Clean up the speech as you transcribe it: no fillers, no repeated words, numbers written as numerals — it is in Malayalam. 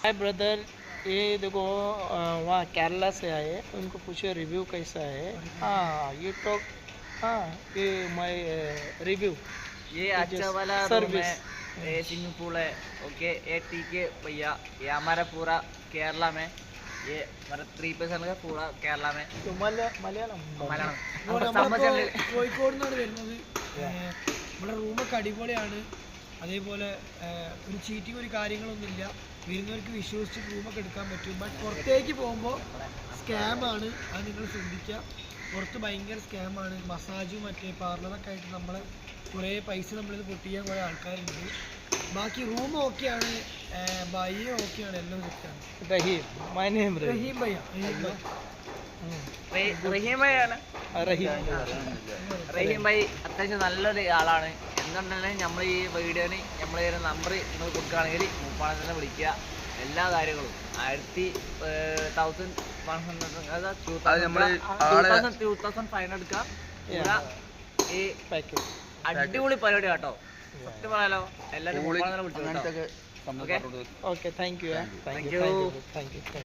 हाय ब्रदर, ये देखो वहाँ केरला से आए, उनको पूछो रिव्यू कैसा है। हाँ ये टॉक, हाँ ये माय रिव्यू, ये अच्छा वाला रूम सर्विस। है, ये स्विमिंग पूल है। ओके, ये ठीक है भैया। ये हमारा पूरा केरला में, ये हमारा 3% का पूरा केरला में तो മലയാളം മലയാളം അപ്പോൾ നമ്മളിപ്പോൾ കോഴിക്കോട് നിന്നാണ് വരുന്നത്. നമ്മുടെ റൂമൊക്കെ അടിപൊളിയാണ്. അതേപോലെ ഒരു ചീറ്റിങ് ഒരു കാര്യങ്ങളൊന്നുമില്ല. വരുന്നവർക്ക് വിശ്വസിച്ച് റൂമൊക്കെ എടുക്കാൻ പറ്റും. ബട്ട് പുറത്തേക്ക് പോകുമ്പോൾ സ്കാമാണ്, അത് നിങ്ങൾ ശ്രദ്ധിക്കുക. പുറത്ത് ഭയങ്കര സ്കാമാണ്. മസാജും മറ്റേ പാർലറൊക്കെ ആയിട്ട് നമ്മളെ കുറേ പൈസ നമ്മളിത് പൊട്ടിക്കാൻ കുറേ ആൾക്കാരുണ്ട്. ബാക്കി റൂം ഓക്കെയാണ്, ബയ്യ ഓക്കെയാണ്, എല്ലാം സെറ്റാണ്. റഹീം, മൈ നെയിം റഹീം ഭയ്യ, റഹീം ഭായിയാണ്. റഹീം ഭായി അത്യാവശ്യം നല്ലൊരു ആളാണ്. എന്തുകൊണ്ടെങ്കിൽ നമ്മൾ ഈ വീഡിയോന് നമ്മൾ നമ്പർ നിങ്ങൾ കൊടുക്കുകയാണെങ്കിൽ മൂപ്പാണെ തന്നെ വിളിക്കുക. എല്ലാ കാര്യങ്ങളും 2500 എടുക്കാം. ഈ അടിപൊളി പരിപാടി കേട്ടോ, സത്യം പറയാലോ. എല്ലാവരും മൂപ്പാണെ തന്നെ വിളിച്ചു കേട്ടോ. Okay, thank you. Thank you.